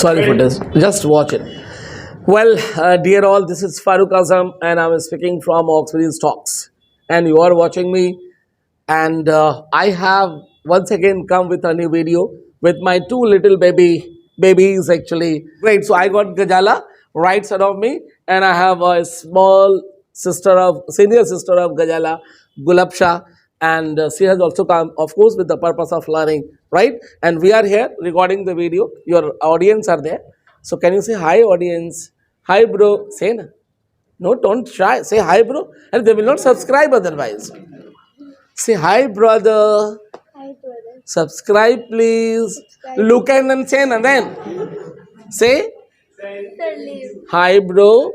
Sorry for this. Just watch it. Well, dear all, this is Farooq Azam, and I'm speaking from Oxford Talks. And you are watching me. And I have once again come with a new video with my two little babies actually. Great. So I got Gazala right side of me, and I have a small senior sister of Gazala, Gulafsha, and she has also come, of course, with the purpose of learning, right? And we are here recording the video. Your audience are there. So can you say hi, audience? Hi, bro. Say na. No, don't try. Say hi, bro. And they will not subscribe otherwise. Say hi, brother. Hi, brother. Subscribe, please. Subscribe. Look and then say, and then say Sir, leave. hi, bro.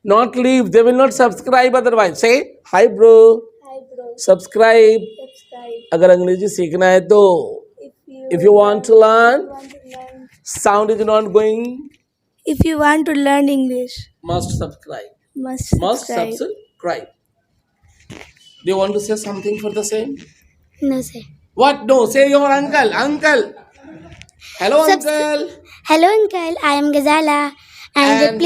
Not leave. They will not subscribe otherwise. Say hi, bro. Hi, bro. Subscribe. Subscribe. अगर अंग्रेजी सीखना है तो if you want to learn, sound is not going, If you want to learn English, must subscribe. must Must subscribe. subscribe. Do you want to say something for the same? No, sir. What? No, say your uncle. Uncle. Hello, Subs- uncle. Hello, uncle. I am Gazala, and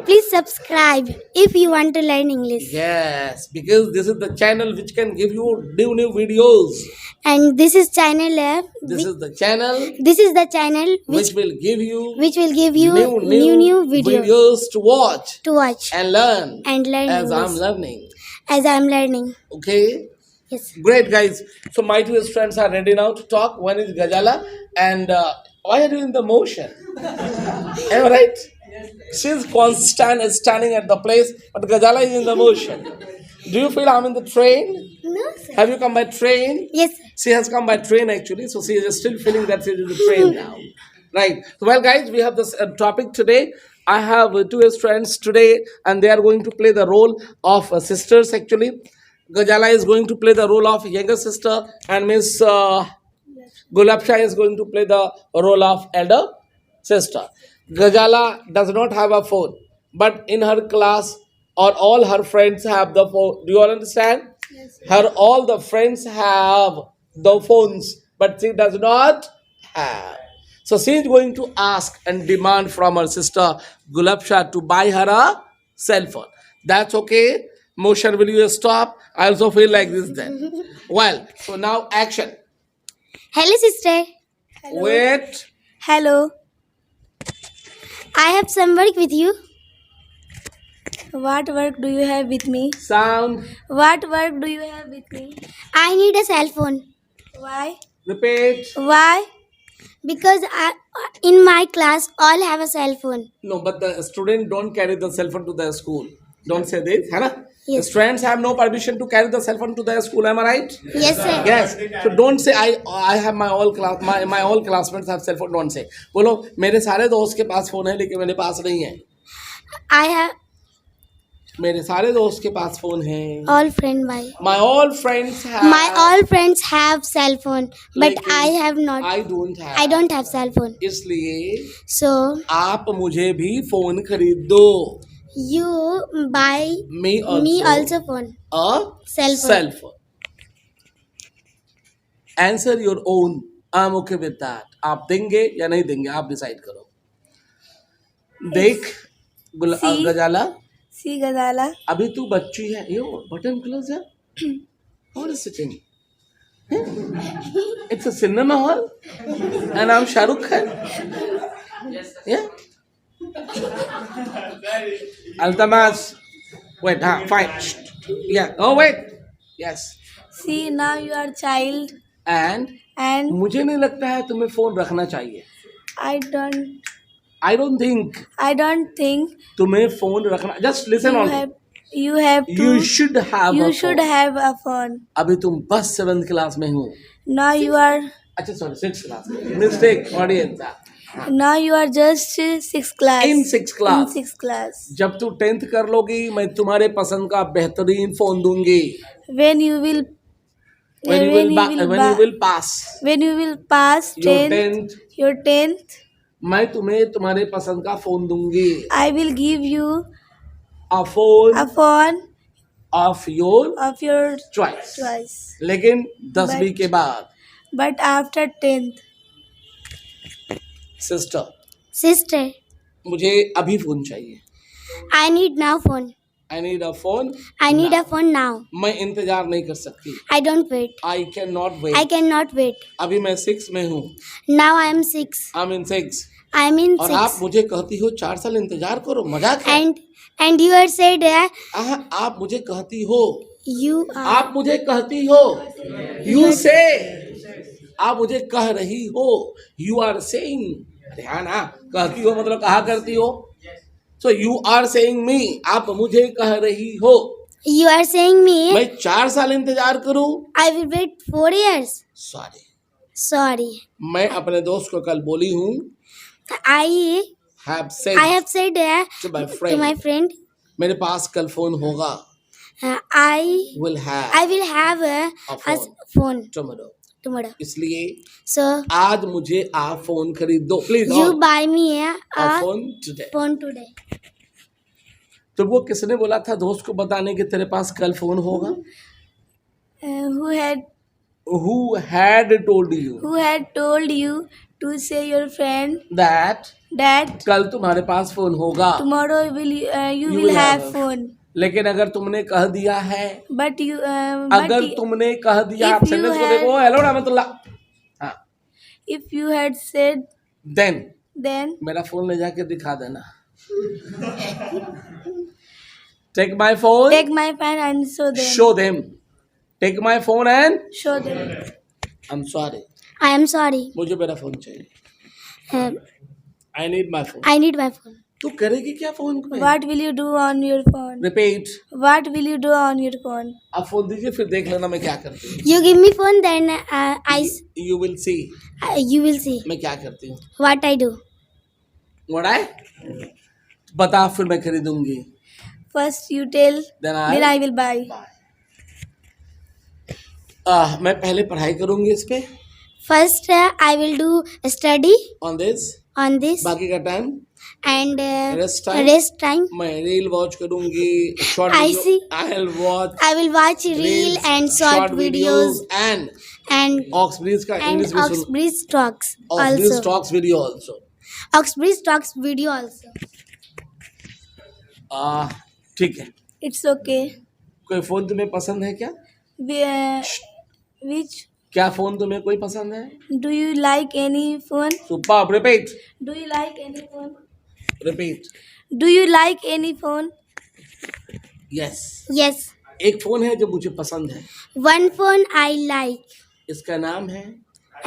please subscribe if you want to learn English. Yes, because this is the channel which can give you new videos. And this is channel app. This is the channel This is the channel which will give you new videos to watch watch and learn and learn as I'm English. learning. As I am learning. Okay. Yes. Great, guys. So my two friends are ready now to talk. One is Gazala, and why are you in the motion? Am I right? She's constant standing at the place, but Gazala is in the motion. Do you feel I'm in the train? No, sir. Have you come by train? Yes, sir. She has come by train actually, so she is still feeling that she's in the train now. Right. So, well, guys, we have this topic today. I have two friends today, and they are going to play the role of sisters actually. Gazala is going to play the role of younger sister, and Miss Gulafsha is going to play the role of elder sister. Gazala does not have a phone, but in her class or all her friends have the phone. Do you all understand? Yes, All the friends have the phones, but she does not have. So she is going to ask and demand from her sister Gulafsha to buy her a cell phone. That's okay. Motion, will you stop? I also feel like this then. Well, so now action. Hello, sister. Wait. Hello. I have some work with you. What work do you have with me? Sound. What work do you have with me? I need a cell phone. Why? Repeat. Why? Because in my class, all have a cell phone. No, but the student don't carry the cell phone to their school. Don't say this, है ना? Yes. The students have no permission to carry the cell phone to their school. Am I right? Yes, sir. Yes. So don't say I have my all class my all classmates have cell phone. Don't say. बोलो मेरे सारे दोस्त के पास phone है लेकिन मेरे पास नहीं है. I have मेरे सारे दोस्त के पास फोन है. all friend my. My all friends have. My all friends have cell phone, but लेकिन I have not. I don't have. I don't have cell phone. इसलिए So आप मुझे भी फोन खरीद दो. you buy Me also phone. A Cell phone. cell phone. Answer your own. I'm okay with that. आप देंगे या नहीं देंगे आप डिसाइड करो. देख See. गजाला See, Gazala. अभी तू बच्ची है. यो बटन क्लोज है. What is sitting? It's a cinema hall and I'm Shahrukh Khan. Yeah. Altamas. Wait, fine. Yeah. Oh wait. Yes. See, now you are child, And and मुझे नहीं लगता है तुम्हें फोन रखना चाहिए. I don't I don't think तुम्हें phone रखना. Just listen on. you have to You should have. you a should phone. have a phone. अभी तुम बस 7th क्लास में हो. Now you are अच्छा sorry 6th class. Mistake audience. now you are just sixth class. In 6th class. In 6th class. जब तू 10th कर लोगी मैं तुम्हारे पसंद का बेहतरीन फोन दूंगी. When you will When you will pass when you will pass your 10th, 10th, your 10th, मैं तुम्हें तुम्हारे पसंद का फोन दूंगी. I will give you A phone a phone of your of your choice. choice. लेकिन 10वीं But- के बाद But after 10th, sister, Sister, मुझे अभी फोन चाहिए. I need now phone. I need a phone. I need now. a phone now. मैं इंतजार नहीं कर सकती. I don't wait. I cannot wait. I cannot wait. अभी मैं 6 में हूँ. Now I am 6. I'm in 6. I am in और 6. आप मुझे कहती हो 4 साल इंतजार करो, मजाक है. And you had said आप मुझे कहती हो. you are. आप मुझे कहती हो. You say. आप मुझे कह रही हो. You are saying. अरे हाँ ना, कहती हो मतलब कहा करती हो. So you are saying me. आप मुझे कह रही हो. You are saying me. मैं 4 साल इंतजार करूं. I will wait 4 years. Sorry. मैं अपने दोस्त को कल बोली हूँ. I have said to my friend. मेरे पास कल फोन होगा. I will have a phone tomorrow. इसलिए so आज मुझे आप फोन खरीद दो please. You buy me a phone today. तो वो किसने बोला था दोस्त को बताने कि तेरे पास कल फोन होगा? Who had told you to say your friend that कल तुम्हारे पास फोन होगा? tomorrow you will have phone. लेकिन अगर तुमने कह दिया है, But you अगर तुमने कह दिया, आप सेंटेंस को देखो. हेलो रहमतुल्लाह. हाँ. If you had said then मेरा फोन ले जाके दिखा देना. Take my phone and show them. Take my phone and show them. I'm sorry. I am sorry. मुझे मेरा फोन चाहिए. I need my phone. तू करेगी क्या फोन में? What will you do on your phone? Repeat. What will you do on your phone? आप phone दीजिए फिर देख लेना मैं क्या करती हूँ. You give me phone then You will see. You will see. मैं क्या करती हूँ. What I do. What I? बता फिर मैं खरीदूंगी. First you tell. Then I will buy. मैं पहले पढ़ाई करूंगी इस पे. First I will do study on this. बाकी का टाइम and rest time मैं रील वॉच करूंगी. short I video. see. I will watch reel and short videos and Oxbreeze का and English में Oxbreeze talks Oxbreeze talks video also. Oxbreeze talks video also. ठीक है. It's okay. कोई phone तुम्हें पसंद है क्या? Which? क्या फोन तुम्हें कोई पसंद है? Do you like any phone? Superb. Repeat. Do you like any phone? Repeat. Do you like any phone? Yes. एक फोन है जो मुझे पसंद है. One phone I like. इसका नाम है.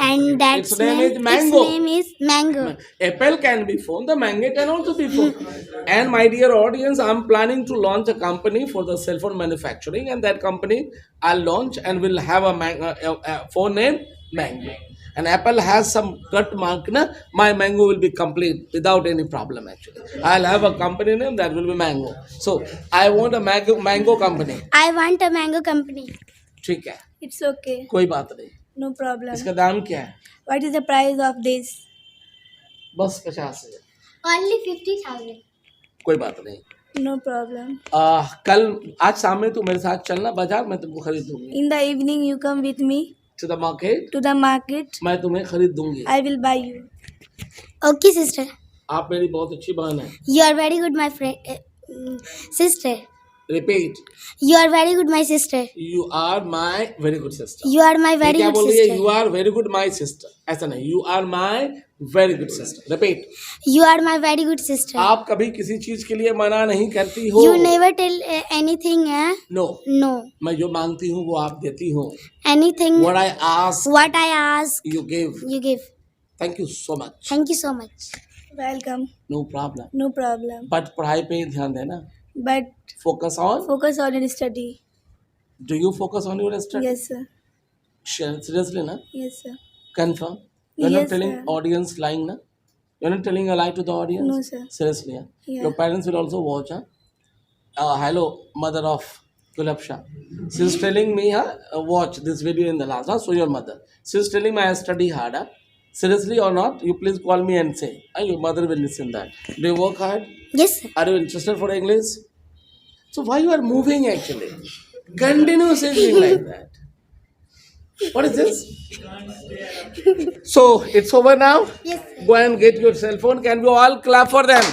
And its name is Mango. Its name is Mango. Apple can be phone. The Mango can also be phone. And my dear audience, I'm planning to launch a company for the cell phone manufacturing, and that company I'll launch and will have a phone name Mango. And Apple has some cut mark. Na? My Mango will be complete without any problem. Actually, I'll have a company name that will be Mango. So I want a mango company. I want a mango company. ठीक है. It's okay. कोई बात नहीं. No problem. इसका दाम क्या है? What is the price of this? बस 50,000. Only 50,000. कोई बात नहीं. No problem. कल आज शाम में तू मेरे साथ चलना बाजार, मैं तुमको खरीद दूंगी. In the evening you come with me. To the market. मैं तुम्हें खरीद दूंगी. I will buy you. Okay sister. आप मेरी बहुत अच्छी बहन है. You are very good my friend. Sister. Repeat. You are very good my sister. You are my very good sister. You are my very good sister. You are very good my sister. ऐसा नहीं. You are my very good sister. Repeat. You are my very good sister. आप कभी किसी चीज के लिए मना नहीं करती हो. You never tell anything. No. मैं जो मांगती हूँ वो आप देती हो. Anything. What I ask. You give. Thank you so much. Welcome. No problem. But पढ़ाई पे ध्यान देना. But focus on your study. Do you focus on your study? Yes sir. Seriously na? Yes sir. Confirm. You're Yes, not telling sir. audience lying na? You're not telling a lie to the audience? No sir. Seriously. Yeah? Yeah. Your parents will also watch. Hello, mother of Gulafsha. She's telling me watch this video in the last. So your mother. She's telling me I study hard. Seriously or not? You please call me and say. Your mother will listen that. Do you work hard? Yes sir. Are you interested for English? So why you are moving actually? Continue saying like that. What is this? So it's over now. Yes. Go and get your cell phone. Can we all clap for them?